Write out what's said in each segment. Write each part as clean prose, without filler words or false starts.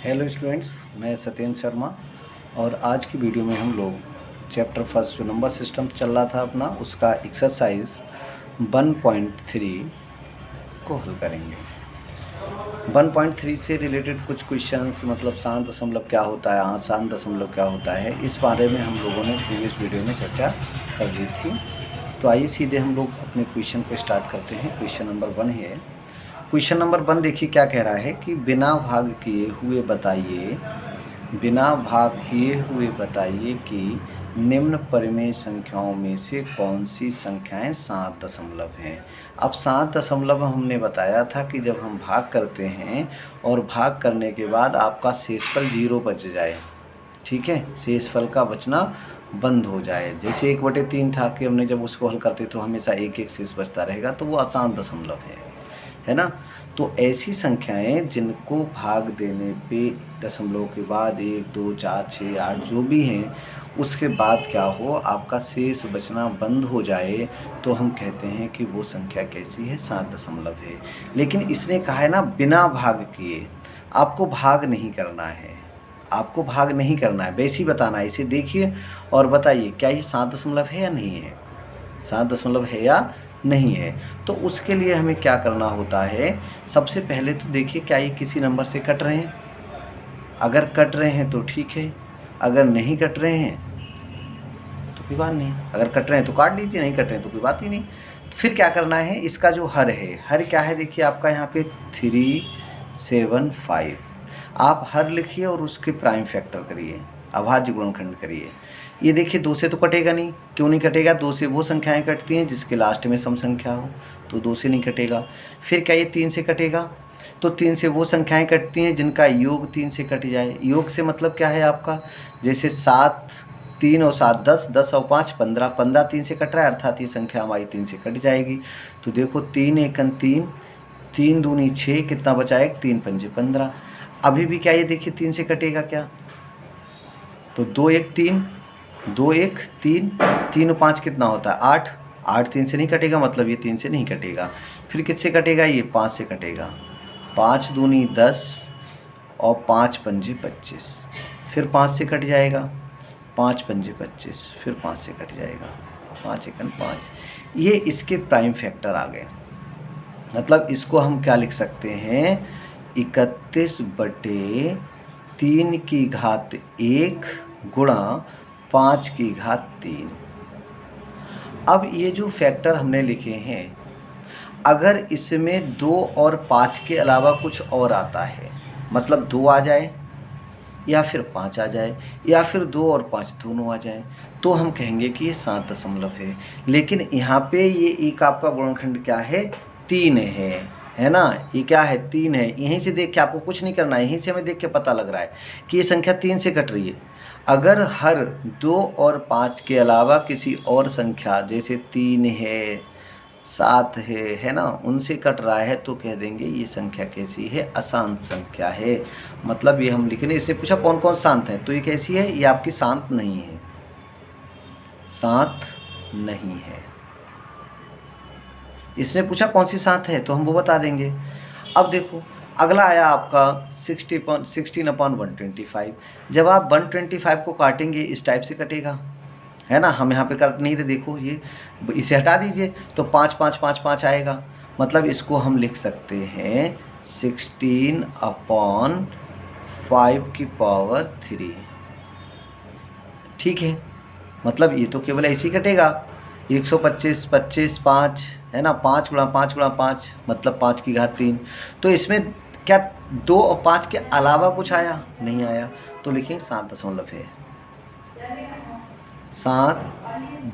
Hello students, मैं सत्येंद्र शर्मा। और आज की वीडियो में हम लोग चैप्टर फर्स्ट जो नंबर सिस्टम चल रहा था अपना, उसका एक्सरसाइज 1.3 को हल करेंगे। 1.3 से रिलेटेड कुछ क्वेश्चंस, मतलब शांत दशमलव क्या होता है, आसान दशमलव क्या होता है, इस बारे में हम लोगों ने प्रीवियस वीडियो में चर्चा कर ली थी। तो आइए सीधे हम लोग अपने क्वेश्चन को स्टार्ट करते हैं। क्वेश्चन नंबर 1 है। क्वेश्चन नंबर 1 देखिए क्या कह रहा है कि बिना भाग किए हुए बताइए कि निम्न परिमेय संख्याओं में से कौन सी संख्याएं 7 दशमलव हैं। अब 7 दशमलव हमने बताया था कि जब हम भाग करते हैं और भाग करने के बाद आपका शेषफल 0 बच जाए, ठीक है, शेषफल का बचना बंद हो जाए। जैसे 1/3 था कि हमने जब उसको हल करते तो हमेशा एक एक शेष बचता रहेगा, तो वो आसान दशमलव है ना। तो ऐसी संख्याएं जिनको भाग देने पे दशमलव के बाद 1, 2, 4, 6, 8 जो भी हैं, उसके बाद क्या हो, आपका शेष बचना बंद हो जाए, तो हम कहते हैं कि वो संख्या कैसी है, 7 दशमलव है। लेकिन इसने कहा है ना बिना भाग किए, आपको भाग नहीं करना है, आपको भाग नहीं करना है, वैसे ही बताना है। इसे देखिए और बताइए क्या ये 7 दशमलव है या नहीं है, 7 दशमलव है या नहीं है। तो उसके लिए हमें क्या करना होता है, सबसे पहले तो देखिए क्या ये किसी नंबर से कट रहे हैं। अगर कट रहे हैं तो ठीक है, अगर नहीं कट रहे हैं तो कोई बात नहीं, अगर कट रहे हैं तो काट लीजिए, नहीं कट रहे हैं तो कोई बात ही नहीं। फिर क्या करना है, इसका जो हर है, हर क्या है देखिए आपका यहाँ पे 375, आप हर लिखिए और उसके प्राइम फैक्टर करिए, अभाज्य गुणनखंड करिए। ये देखिए 2 से तो कटेगा नहीं, क्यों नहीं कटेगा, 2 से वो संख्याएं कटती हैं जिसके लास्ट में सम संख्या हो, तो 2 से नहीं कटेगा। फिर क्या ये 3 से कटेगा, तो 3 से वो संख्याएं कटती हैं जिनका योग 3 से कट जाए। योग से मतलब क्या है आपका, जैसे 7, 3 और 7 10, 10 और 5 15, 15 3 से कट रहा है, अर्थात ये संख्या हमारी 3 से कट जाएगी। तो देखो 3 एकन 3, 3 दूनी 6, कितना बचा, 1, 3 पंजे 15। अभी भी क्या ये देखिए 3 से कटेगा क्या, तो 2 1 3, 2 1 3, 3 और 5 कितना होता है 8, 8 3 से नहीं कटेगा, मतलब ये 3 से नहीं कटेगा। फिर किससे कटेगा, ये 5 से कटेगा, 5 दूनी 10 और 5 पंजे 25, फिर 5 से कट जाएगा, 5 पंजे 25, फिर 5 से कट जाएगा, 5 एकन 5। ये इसके प्राइम फैक्टर आ गए। मतलब इसको हम क्या लिख सकते हैं, 31/3 की घात 1 गुणा 5 की घात 3। अब ये जो फैक्टर हमने लिखे हैं, अगर इसमें 2 और 5 के अलावा कुछ और आता है, मतलब 2 आ जाए या फिर 5 आ जाए या फिर 2 और 5 दोनों आ जाए, तो हम कहेंगे कि ये 7 दशमलव है। लेकिन यहाँ पे ये एक आपका गुणनखंड क्या है, 3 है ना। ये क्या है, 3 है। यहीं से देख के आपको कुछ नहीं करना है, यहीं से हमें देख के पता लग रहा है कि ये संख्या 3 से कट रही है। अगर हर 2 और 5 के अलावा किसी और संख्या, जैसे 3 है, 7 है ना, उनसे कट रहा है, तो कह देंगे ये संख्या कैसी है, अशांत संख्या है। मतलब ये हम लिखेंगे। इसने पूछा कौन कौन शांत है, तो ये कैसी है, ये आपकी शांत नहीं है, शांत नहीं है। इसने पूछा कौन सी शांत है, तो हम वो बता देंगे। अब देखो अगला आया आपका 16/125। जब आप 125 को काटेंगे इस टाइप से कटेगा, है ना। हम यहाँ पे कर नहीं रहे, देखो ये, इसे हटा दीजिए तो 5 5 5 5 आएगा। मतलब इसको हम लिख सकते हैं 16/5 ठीक है। मतलब ये तो केवल ऐसे ही कटेगा, 125 25 5, है ना, 5 गुणा 5 गुणा 5, मतलब 5 की घात 3। तो इसमें क्या 2 और 5 के अलावा कुछ आया, नहीं आया, तो लिखेंगे 7 दशमलव है, 7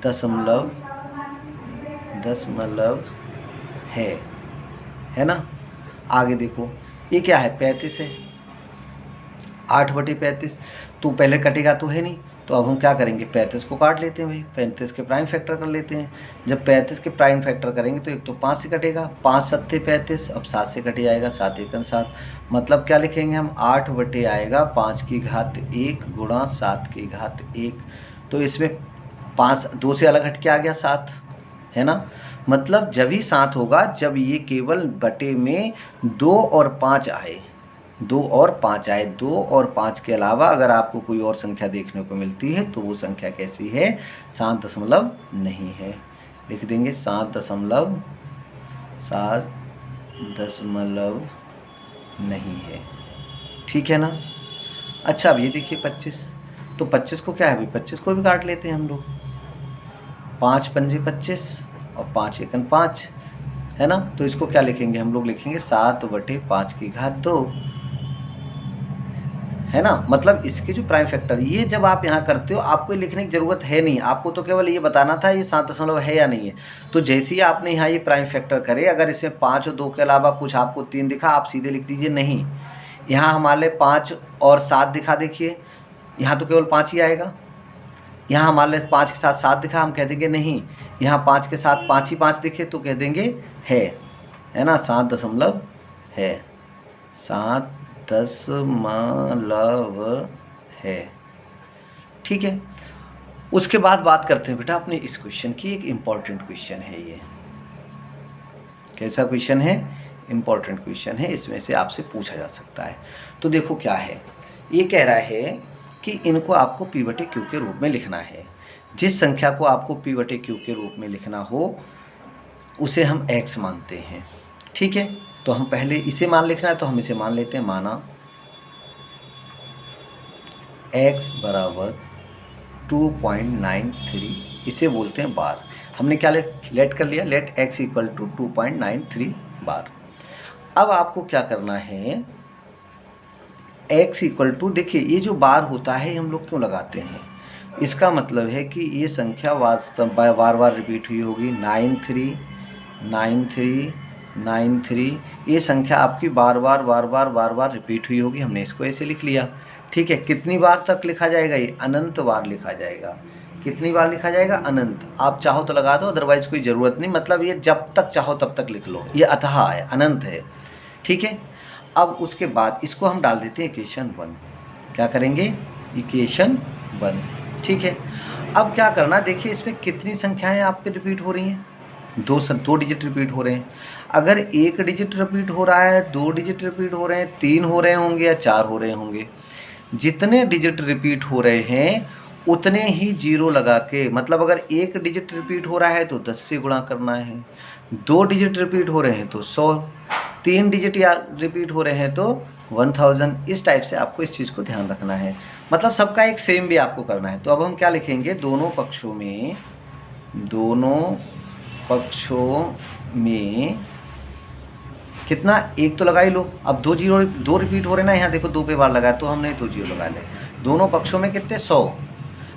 दशमलव है ना। आगे देखो ये क्या है, 35 है, 8/35। तो पहले कटेगा तो है नहीं, तो अब हम क्या करेंगे, 35 को काट लेते हैं भाई, 35 के प्राइम फैक्टर कर लेते हैं। जब 35 के प्राइम फैक्टर करेंगे तो एक तो 5 से कटेगा, 5 सत्ते 35, अब 7 से कट जाएगा, 7 एकन 7। मतलब क्या लिखेंगे हम, 8 आएगा 5 की घात 1 गुणा 7 की घात 1। तो इसमें 5 2 से अलग हट के आ गया 7, है ना। मतलब जब ही 7 होगा जब ये केवल बटे में 2 और 5 आए, 2 और 5 आए। 2 और 5 के अलावा अगर आपको कोई और संख्या देखने को मिलती है तो वो संख्या कैसी है? 7 दशमलव नहीं है। लिख देंगे 7 दशमलव नहीं है। ठीक है ना? अच्छा, अब ये देखिए 25, तो 25 को क्या है भाई, 25 को भी काट लेते हैं हम लोग। 5 पंजे 25 और 5 एकन 5, है ना? तो इसको क्या लिखेंगे हम लोग? लिखेंगे 7/5 की घात 2, है ना? मतलब इसके जो प्राइम फैक्टर, ये जब आप यहाँ करते हो आपको लिखने की ज़रूरत है नहीं, आपको तो केवल ये बताना था ये 7 दशमलव है या नहीं है। तो जैसे ही आपने यहाँ ये प्राइम फैक्टर करे, अगर इसमें 5 और 2 के अलावा कुछ आपको 3 दिखा, आप सीधे लिख दीजिए नहीं। यहाँ हमारे 5 और 7 दिखा, देखिए यहाँ तो केवल 5 ही आएगा। यहाँ हमारे 5 के साथ 7 दिखा, हम कह देंगे नहीं। यहाँ 5 के साथ 5 ही 5 दिखे तो कह देंगे है ना? 7 दशमलव है, 7 दशमलव है। ठीक है, उसके बाद बात करते हैं बेटा अपने इस क्वेश्चन की। एक इम्पॉर्टेंट क्वेश्चन है ये। कैसा क्वेश्चन है? इम्पॉर्टेंट क्वेश्चन है, इसमें से आपसे पूछा जा सकता है। तो देखो क्या है, ये कह रहा है कि इनको आपको P/Q के रूप में लिखना है। जिस संख्या को आपको P/Q के रूप में लिखना हो उसे हम x मानते हैं। ठीक है, तो हम पहले इसे मान लिखना है तो हम इसे मान लेते हैं। माना x बराबर 2.93, इसे बोलते हैं बार। हमने क्या लेट कर लिया, लेट x इक्वल टू 2.93 बार। अब आपको क्या करना है, x इक्वल टू, देखिए ये जो बार होता है हम लोग क्यों लगाते हैं? इसका मतलब है कि ये संख्या बार बार रिपीट हुई होगी। 93 ये संख्या आपकी बार बार रिपीट हुई होगी। हमने इसको ऐसे लिख लिया। ठीक है, कितनी बार तक लिखा जाएगा? ये अनंत बार लिखा जाएगा। कितनी बार लिखा जाएगा? अनंत। आप चाहो तो लगा दो, अदरवाइज कोई ज़रूरत नहीं। मतलब ये जब तक चाहो तब तक लिख लो, ये अथाह है, अनंत है। ठीक है, अब उसके बाद इसको हम डाल देते हैं इक्वेशन 1। क्या करेंगे? इक्वेशन 1। ठीक है, अब क्या करना, देखिए इसमें कितनी संख्याएं आपके रिपीट हो रही हैं? 2 डिजिट रिपीट हो रहे हैं। अगर 1 डिजिट रिपीट हो रहा है, 2 डिजिट रिपीट हो रहे हैं, 3 हो रहे होंगे या 4 हो रहे होंगे। जितने डिजिट रिपीट हो रहे हैं उतने ही जीरो लगा के, मतलब अगर 1 डिजिट रिपीट हो रहा है तो 10 से गुणा करना है, 2 डिजिट रिपीट हो रहे हैं तो 100, 3 डिजिट या रिपीट हो रहे हैं तो 1000। इस टाइप से आपको इस चीज़ को ध्यान रखना है। मतलब सबका एक सेम भी आपको करना है। तो अब हम क्या लिखेंगे, दोनों पक्षों में कितना, 1 तो लगा ही लो। अब 2 रिपीट हो रहे ना, यहाँ देखो 2 पे बार लगाया तो हमने 2 जीरो लगा ले। दोनों पक्षों में कितने? 100।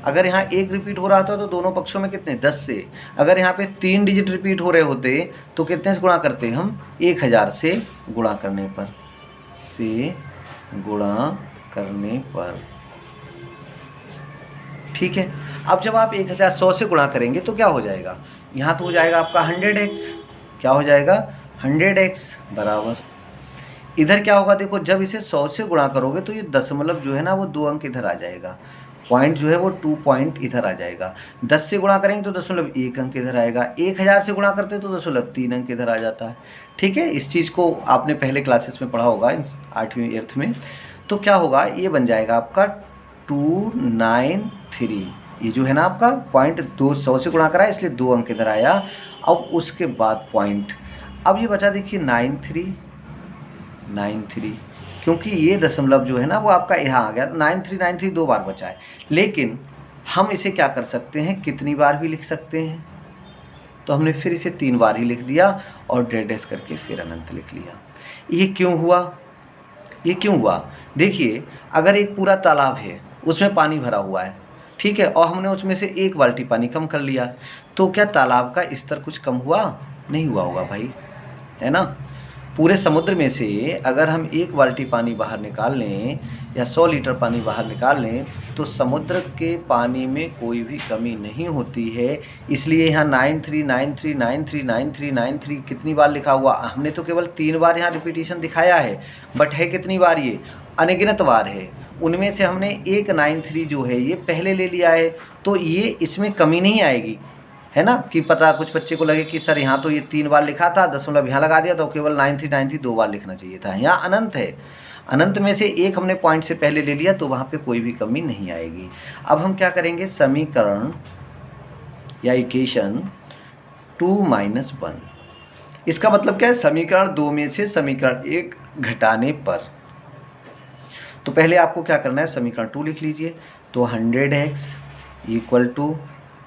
अगर यहाँ 1 रिपीट हो रहा था तो दोनों पक्षों में कितने? 10 से। अगर यहाँ पे 3 डिजिट रिपीट हो रहे होते तो कितने से गुणा करते हम? 1000 से गुणा करने पर। ठीक है, अब जब आप 1100 से गुणा करेंगे तो क्या हो जाएगा? यहाँ तो हो जाएगा आपका 100x। क्या हो जाएगा? 100x बराबर, इधर क्या होगा देखो, जब इसे 100 से गुणा करोगे तो ये दशमलव जो है ना वो 2 अंक इधर आ जाएगा। पॉइंट जो है वो 2 पॉइंट इधर आ जाएगा। 10 से गुणा करेंगे तो दशमलव 1 अंक इधर आएगा। 1000 से गुणा करते तो दशमलव 3 अंक इधर आ जाता है। ठीक है, इस चीज़ को आपने पहले क्लासेस में पढ़ा होगा, 8वीं 8th में। तो क्या होगा, ये बन जाएगा आपका 293। ये जो है ना आपका पॉइंट 200 से गुणा करा है इसलिए 2 अंक इधर आया। अब उसके बाद पॉइंट, अब ये बचा देखिए 93, क्योंकि ये दशमलव जो है ना वो आपका यहाँ आ गया। तो 93 2 बार बचा है, लेकिन हम इसे क्या कर सकते हैं, कितनी बार भी लिख सकते हैं। तो हमने फिर इसे 3 बार ही लिख दिया और डैश करके फिर अनंत लिख लिया। ये क्यों हुआ? देखिए, अगर एक पूरा तालाब है उसमें पानी भरा हुआ है, ठीक है, और हमने उसमें से 1 बाल्टी पानी कम कर लिया, तो क्या तालाब का स्तर कुछ कम हुआ? नहीं हुआ होगा भाई, है ना। पूरे समुद्र में से अगर हम 1 बाल्टी पानी बाहर निकाल लें या 100 लीटर पानी बाहर निकाल लें तो समुद्र के पानी में कोई भी कमी नहीं होती है। इसलिए यहाँ 93 कितनी बार लिखा हुआ? हमने तो केवल 3 बार यहाँ रिपीटिशन दिखाया है, बट है कितनी बार? ये अनगिनत बार है। उनमें से हमने एक 93 जो है ये पहले ले लिया है, तो ये इसमें कमी नहीं आएगी, है ना, कि पता कुछ बच्चे को लगे कि सर यहाँ तो ये 3 बार लिखा था, दशमलव यहाँ लगा दिया तो केवल 9393 2 बार लिखना चाहिए था। यहाँ अनंत है, अनंत में से एक हमने पॉइंट से पहले ले लिया तो वहाँ पे कोई भी कमी नहीं आएगी। अब हम क्या करेंगे, समीकरण या इक्वेशन 2 - 1, इसका मतलब क्या है, समीकरण 2 में से समीकरण 1 घटाने पर। तो पहले आपको क्या करना है, समीकरण 2 लिख लीजिए। तो 100x =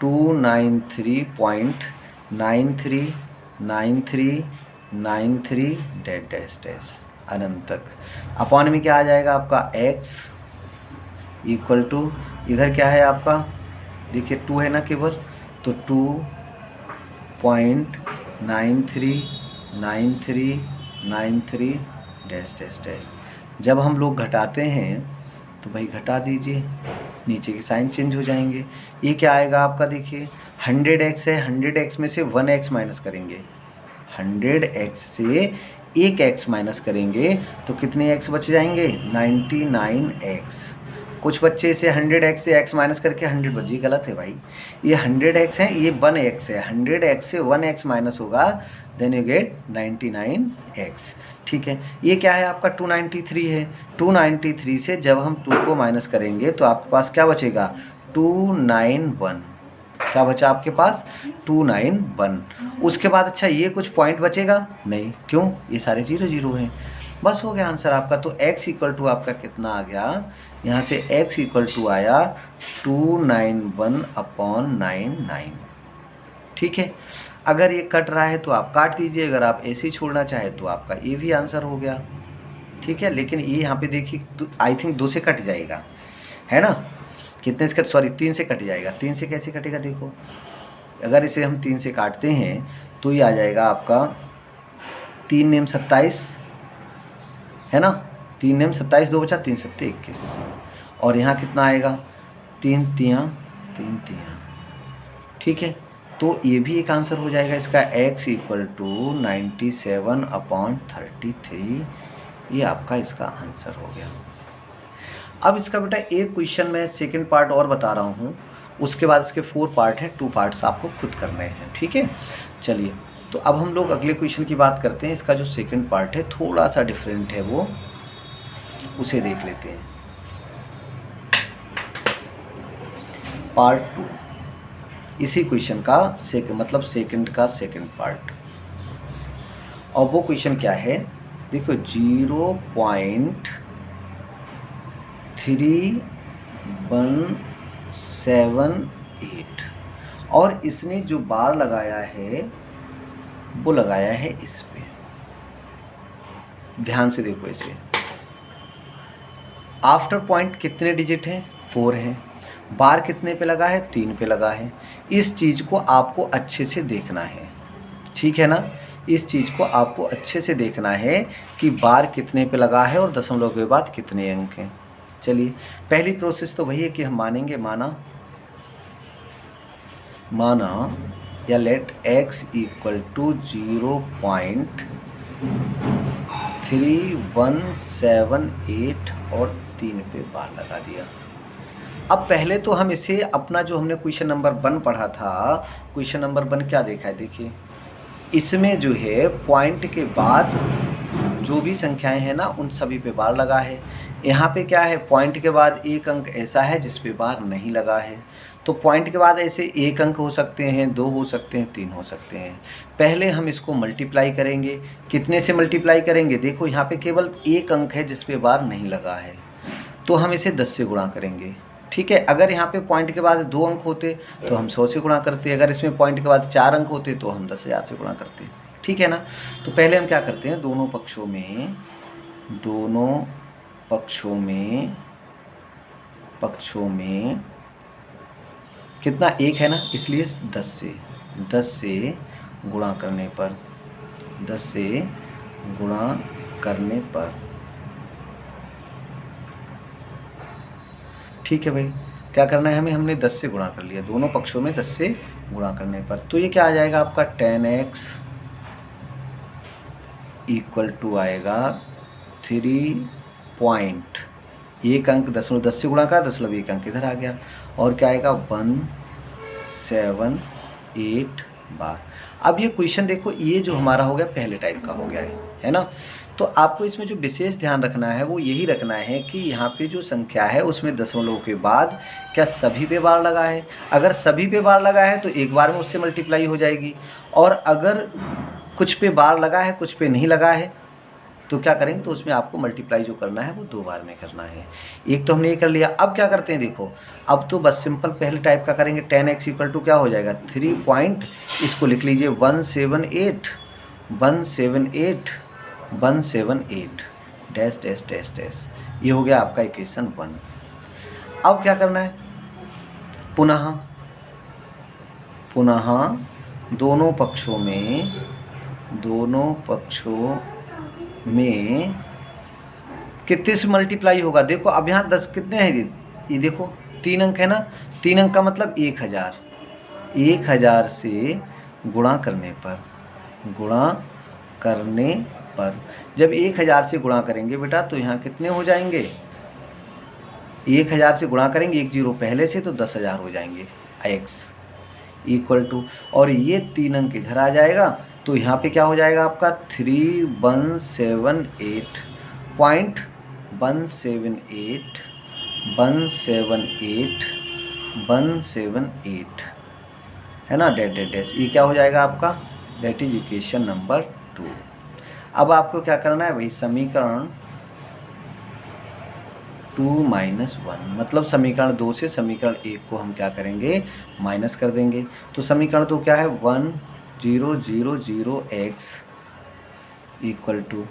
293.939393 डैश डैश डैश अनंत तक। अपॉन में क्या आ जाएगा आपका x = इधर क्या है आपका, देखिए 2 है ना केवल, तो 2.939393 डैश डैश डैश। जब हम लोग घटाते हैं तो भाई घटा दीजिए, नीचे के साइन चेंज हो जाएंगे। ये क्या आएगा आपका, देखिए 100x है, 100x में से 1x माइनस करेंगे, 100x से 1x माइनस करेंगे तो कितने x बच जाएंगे, 99x। कुछ बच्चे इसे 100x से x माइनस करके 100 बच, ये गलत है भाई। ये 100x है, ये 1x है, 100x से 1x माइनस होगा, देन यू गेट 99x। ठीक है, ये क्या है आपका 293 है, 293 से जब हम 2 को माइनस करेंगे तो आपके पास क्या बचेगा, 291। क्या बचा आपके पास, 291। उसके बाद अच्छा ये कुछ पॉइंट बचेगा नहीं, क्यों, ये सारे 0 0 हैं। बस हो गया आंसर आपका। तो x = आपका कितना आ गया, यहाँ से x = आया 291/99। ठीक है, अगर ये कट रहा है तो आप काट दीजिए, अगर आप ऐसे ही छोड़ना चाहे तो आपका ये भी आंसर हो गया। ठीक है, लेकिन ये यहाँ पे देखिए आई थिंक 2 से कट जाएगा, है ना, कितने से कट, सॉरी 3 से कट जाएगा। 3 से कैसे कटेगा, देखो अगर इसे हम 3 से काटते हैं तो ये आ जाएगा आपका 3 नेम 27, है ना, 3 नेम 27, 2 बचा 3 7 21, और यहाँ कितना आएगा 3 तियाँ 3 तियाँ। ठीक है, तो ये भी एक आंसर हो जाएगा इसका, x = 97/33। ये आपका इसका आंसर हो गया। अब इसका बेटा एक क्वेश्चन मैं सेकंड पार्ट और बता रहा हूँ, उसके बाद इसके 4 पार्ट हैं, 2 पार्ट्स आपको खुद करने हैं। ठीक है, चलिए तो अब हम लोग अगले क्वेश्चन की बात करते हैं। इसका जो सेकंड पार्ट है थोड़ा सा डिफरेंट है, वो उसे देख लेते हैं। पार्ट 2 इसी क्वेश्चन का सेकंड का सेकंड पार्ट। और वो क्वेश्चन क्या है, देखो 0.3178 और इसने जो बार लगाया है वो लगाया है इस पे, ध्यान से देखो इसे। आफ्टर पॉइंट कितने डिजिट हैं, 4 हैं। बार कितने पे लगा है, 3 पे लगा है। इस चीज़ को आपको अच्छे से देखना है, ठीक है ना, इस चीज़ को आपको अच्छे से देखना है कि बार कितने पे लगा है और दशमलव के बाद कितने अंक हैं। चलिए पहली प्रोसेस तो वही है कि हम मानेंगे, माना या लेट x = 0.3178 और 3 पे बार लगा दिया। अब पहले तो हम इसे अपना जो हमने क्वेश्चन नंबर 1 पढ़ा था, क्वेश्चन नंबर 1 क्या देखा है, देखिए इसमें जो है पॉइंट के बाद जो भी संख्याएं हैं ना उन सभी पे बार लगा है। यहाँ पे क्या है, पॉइंट के बाद एक अंक ऐसा है जिस पे बार नहीं लगा है। तो पॉइंट के बाद ऐसे एक अंक हो सकते हैं, 2 हो सकते हैं, 3 हो सकते हैं। पहले हम इसको मल्टीप्लाई करेंगे, कितने से मल्टीप्लाई करेंगे, देखो यहाँ पे केवल एक अंक है जिस पे बार नहीं लगा है, तो हम इसे 10 से गुणा करेंगे। ठीक है, अगर यहाँ पे पॉइंट के बाद 2 अंक होते तो हम 100 से गुणा करते, अगर इसमें पॉइंट के बाद 4 अंक होते तो हम 10,000 से गुणा करते। ठीक है ना, तो पहले हम क्या करते हैं, दोनों पक्षों में कितना, 1 है ना, इसलिए 10 से गुणा करने पर ठीक है भाई, क्या करना है हमें, हमने 10 से गुणा कर लिया, दोनों पक्षों में 10 से गुणा करने पर। तो ये क्या आ जाएगा आपका 10x = आएगा 3 एक अंक, दशमलव 10 से गुणा करा, दशमलव 1 अंक इधर आ गया, और क्या आएगा 17 8 बार। अब ये क्वेश्चन देखो, ये जो हमारा हो गया पहले टाइप का हो गया है ना। तो आपको इसमें जो विशेष ध्यान रखना है वो यही रखना है कि यहाँ पे जो संख्या है उसमें दशमलव के बाद क्या सभी पे बार लगा है। अगर सभी पे बार लगा है तो एक बार में उससे मल्टीप्लाई हो जाएगी, और अगर कुछ पे बार लगा है कुछ पे नहीं लगा है तो क्या करेंगे, तो उसमें आपको मल्टीप्लाई जो करना है वो 2 बार में करना है। एक तो हमने ये कर लिया। अब क्या करते हैं देखो, अब तो बस सिंपल पहले टाइप का करेंगे। 10x इक्वल टू क्या हो जाएगा 3 पॉइंट, इसको लिख लीजिए 178 178 178 डैश डैश डैश डैश। ये हो गया आपका इक्वेशन 1। अब क्या करना है, पुनः दोनों पक्षों में कितने से मल्टीप्लाई होगा। देखो अब यहाँ 10 कितने हैं, ये देखो 3 अंक है ना। 3 अंक का मतलब 1000। 1000 से गुणा करने पर जब 1000 से गुणा करेंगे बेटा तो यहाँ कितने हो जाएंगे, 1000 से गुणा करेंगे 1 0 पहले से तो 10,000 हो जाएंगे। x इक्वल टू, और ये 3 अंक इधर आ जाएगा तो यहाँ पे क्या हो जाएगा आपका 178 है ना, डेट डेट डेट। ये क्या हो जाएगा आपका, दैट इज इक्वेशन नंबर 2। अब आपको क्या करना है, वही समीकरण 2 - 1, मतलब समीकरण 2 से समीकरण 1 को हम क्या करेंगे, माइनस कर देंगे। तो समीकरण 2 क्या है, 1000x equal to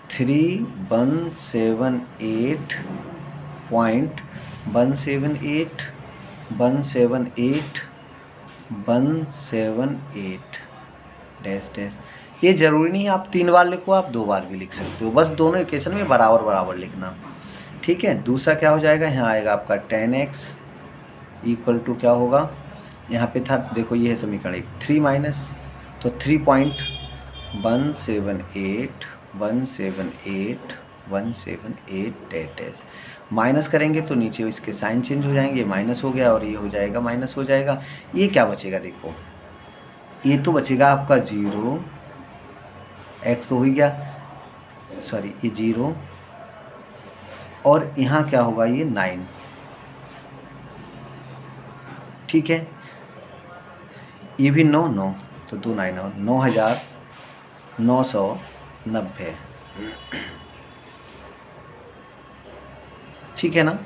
178 dash dash. ये ज़रूरी नहीं है आप 3 बार लिखो, आप 2 बार भी लिख सकते हो, बस दोनों इक्वेशन में बराबर बराबर लिखना, ठीक है। दूसरा क्या हो जाएगा, यहाँ आएगा आपका 10x इक्वल टू क्या होगा, यहाँ पे था देखो ये है समीकरण 1, 3 माइनस तो 3.178 डेट एस। माइनस करेंगे तो नीचे इसके साइन चेंज हो जाएंगे, माइनस हो गया और ये हो जाएगा माइनस हो जाएगा। ये क्या बचेगा देखो, ये तो बचेगा आपका 0, x तो हो ही गया, सॉरी ये 0, और यहाँ क्या होगा ये 9, ठीक है। ये भी 9 तो 2 9 और 9,990, ठीक है ना,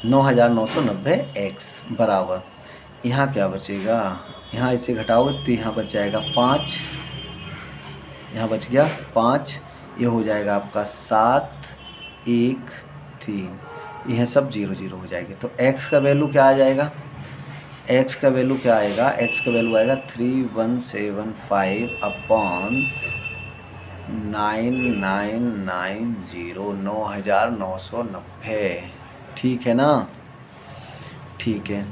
9,990x बराबर, यहाँ क्या बचेगा, यहाँ इसे घटाओगे तो यहाँ बच जाएगा 5, यहाँ बच गया 5, ये हो जाएगा आपका 7 1 3, यह सब 0 0 हो जाएंगे। तो x का वैल्यू क्या आ जाएगा, x का वैल्यू क्या आएगा, x का वैल्यू आएगा 3175 अपॉन 9990, 9,990, ठीक है ना, ठीक है।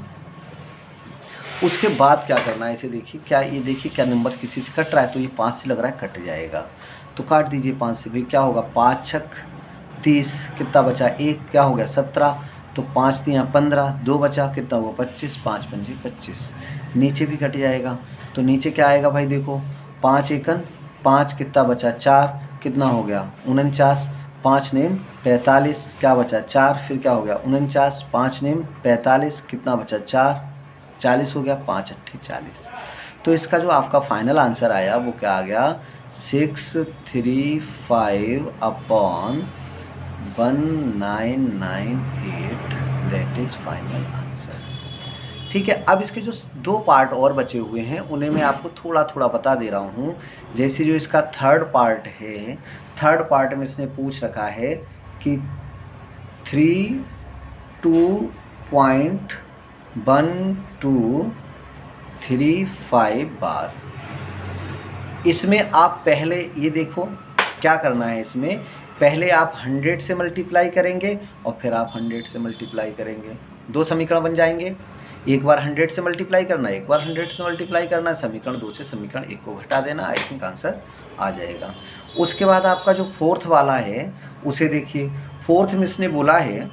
उसके बाद क्या करना है, इसे देखिए, क्या ये देखिए क्या नंबर किसी से कट रहा है, तो ये 5 से लग रहा है कट जाएगा, तो काट दीजिए 5 से, भी क्या होगा 5 छक 30, कितना बचा 1, क्या हो गया 17, तो 5 3 15, 2 बचा, कितना होगा 25, 5 पंजे 25, नीचे भी कट जाएगा। तो नीचे क्या आएगा भाई देखो, 5 एकन 5, कितना बचा 4, कितना हो गया 49, 5 नेम 45, क्या बचा 4, फिर क्या हो गया 49, 5 नेम 45, कितना बचा 4, 40 हो गया, 5 8 40। तो इसका जो आपका फाइनल आंसर आया वो क्या आ गया, 635 upon 1998, that is final answer, ठीक है। अब इसके जो 2 पार्ट और बचे हुए हैं उन्हें मैं आपको थोड़ा थोड़ा बता दे रहा हूँ। जैसे जो इसका थर्ड पार्ट है, थर्ड पार्ट में इसने पूछ रखा है कि 32.1235 बार। इसमें आप पहले ये देखो क्या करना है, इसमें पहले आप 100 से मल्टीप्लाई करेंगे और फिर आप 100 से मल्टीप्लाई करेंगे, 2 समीकरण बन जाएंगे। एक बार 100 से मल्टीप्लाई करना, एक बार 100 से मल्टीप्लाई करना, समीकरण 2 से समीकरण 1 को घटा देना, आई थिंक आंसर आ जाएगा। उसके बाद आपका जो फोर्थ वाला है उसे देखिए, फोर्थ में इसने बोला है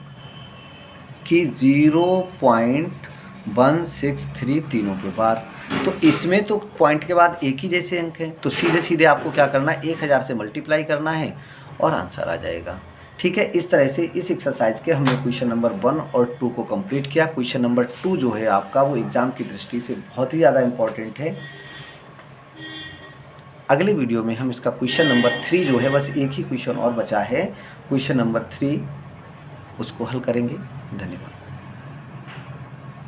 कि 0.163 तीनों के बार। तो इसमें तो पॉइंट के बाद एक ही जैसे अंक हैं, तो सीधे सीधे आपको क्या करना है, 1000 से मल्टीप्लाई करना है और आंसर आ जाएगा। ठीक है, इस तरह से इस एक्सरसाइज के हमने क्वेश्चन नंबर 1 और 2 को कंप्लीट किया। क्वेश्चन नंबर 2 जो है आपका वो एग्ज़ाम की दृष्टि से बहुत ही ज़्यादा इम्पॉर्टेंट है। अगले वीडियो में हम इसका क्वेश्चन नंबर 3 जो है, बस एक ही क्वेश्चन और बचा है, क्वेश्चन नंबर 3 उसको हल करेंगे। धन्यवाद।